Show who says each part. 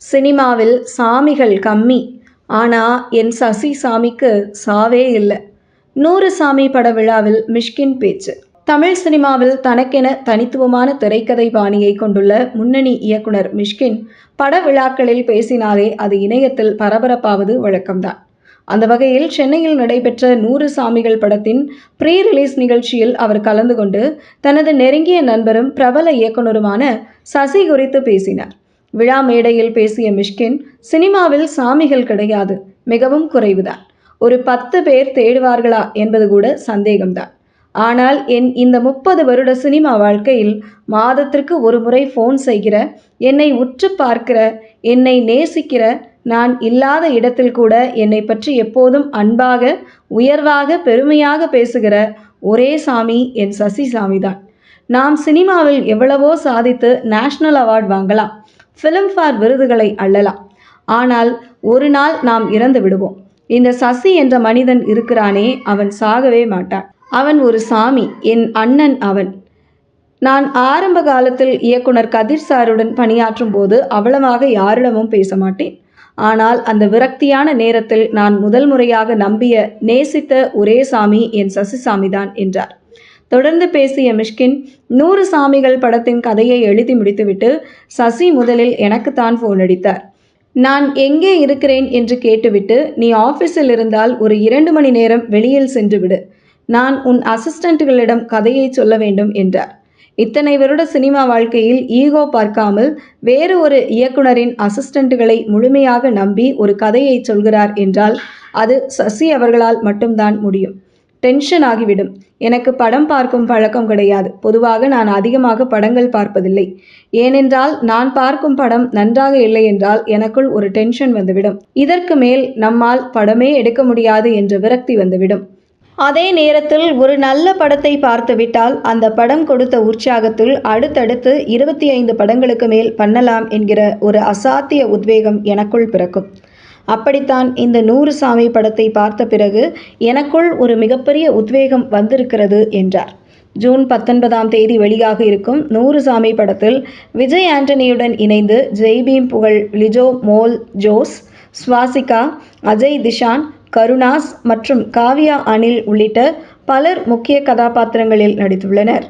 Speaker 1: சினிமாவில் சாமிகள் கம்மி, ஆனா என் சசி சாமிக்கு சாவே இல்லை. 100 சாமி பட விழாவில் மிஷ்கின் பேச்சு. தமிழ் சினிமாவில் தனக்கென தனித்துவமான திரைக்கதை பாணியை கொண்டுள்ள முன்னணி இயக்குனர் மிஷ்கின் பட விழாக்களில் பேசினாலே அது இணையத்தில் பரபரப்பாவது வழக்கம்தான். அந்த வகையில் சென்னையில் நடைபெற்ற 100 சாமிகள் படத்தின் ப்ரீ ரிலீஸ் நிகழ்ச்சியில் அவர் கலந்து கொண்டு தனது நெருங்கிய நண்பரும் பிரபல இயக்குனருமான சசி குறித்து பேசினார். விழா மேடையில் பேசிய மிஷ்கின், சினிமாவில் சாமிகள் கிடையாது, மிகவும் குறைவுதான். ஒரு 10 பேர் தேடுவார்களா என்பது கூட சந்தேகம்தான். ஆனால் என் இந்த 30 வருட சினிமா வாழ்க்கையில் மாதத்திற்கு ஒரு முறை ஃபோன் செய்கிற, என்னை உற்று பார்க்கிற, என்னை நேசிக்கிற, நான் இல்லாத இடத்தில் கூட என்னை பற்றி எப்போதும் அன்பாக, உயர்வாக, பெருமையாக பேசுகிற ஒரே சாமி என் சசி சாமிதான். நாம் சினிமாவில் எவ்வளவோ சாதித்து நேஷனல் அவார்ட் வாங்கலாம், ஃபிலிம்ஃபேர் விருதுகளை அள்ளலாம். ஆனால் ஒரு நாள் நாம் இறந்து விடுவோம். இந்த சசி என்ற மனிதன் இருக்கிறானே, அவன் சாகவே மாட்டான். அவன் ஒரு சாமி, என் அண்ணன் அவன். நான் ஆரம்ப காலத்தில் இயக்குனர் கதிர் சாருடன் பணியாற்றும் போது அவ்வளவாக யாரிடமும் பேச மாட்டேன். ஆனால் அந்த விரக்தியான நேரத்தில் நான் முதல் முறையாக நம்பிய, நேசித்த ஒரே சாமி என் சசி சாமிதான் என்றார். தொடர்ந்து பேசிய மிஷ்கின், 100 சாமிகள் படத்தின் கதையை எழுதி முடித்துவிட்டு சசி முதலில் எனக்குத்தான் ஃபோன் அடித்தார். நான் எங்கே இருக்கிறேன் என்று கேட்டுவிட்டு, நீ ஆஃபீஸில் இருந்தால் ஒரு 2 மணி நேரம் வெளியில் சென்று விடு, நான் உன் அசிஸ்டண்ட்டுகளிடம் கதையை சொல்ல வேண்டும் என்றார். இத்தனை வருட சினிமா வாழ்க்கையில் ஈகோ பார்க்காமல் வேறு ஒரு இயக்குனரின் அசிஸ்டண்ட்டுகளை முழுமையாக நம்பி ஒரு கதையை சொல்கிறார் என்றால் அது சசி அவர்களால் மட்டும்தான் முடியும். டென்ஷன் ஆகிவிடும். எனக்கு படம் பார்க்கும் பழக்கம் கிடையாது. பொதுவாக நான் அதிகமாக படங்கள் பார்ப்பதில்லை. ஏனென்றால் நான் பார்க்கும் படம் நன்றாக இல்லை என்றால் எனக்குள் ஒரு டென்ஷன் வந்துவிடும். இதற்கு மேல் நம்மால் படமே எடுக்க முடியாது என்ற விரக்தி வந்துவிடும். அதே நேரத்தில் ஒரு நல்ல படத்தை பார்த்துவிட்டால் அந்த படம் கொடுத்த உற்சாகத்தில் அடுத்தடுத்து 25 படங்களுக்கு மேல் பண்ணலாம் என்கிற ஒரு அசாத்திய உத்வேகம் எனக்குள் பிறக்கும். அப்படித்தான் இந்த 100 சாமி படத்தை பார்த்த பிறகு எனக்குள் ஒரு மிகப்பெரிய உத்வேகம் வந்திருக்கிறது என்றார். ஜூன் 19ஆம் தேதி வெளியாக இருக்கும் 100 சாமி படத்தில் விஜய் ஆண்டனியுடன் இணைந்து ஜெய்பீம் புகழ், லிஜோ மோல் ஜோஸ், ஸ்வாசிகா, அஜய் திஷான், கருணாஸ் மற்றும் காவ்யா அனில் உள்ளிட்ட பலர் முக்கிய கதாபாத்திரங்களில் நடித்துள்ளனர்.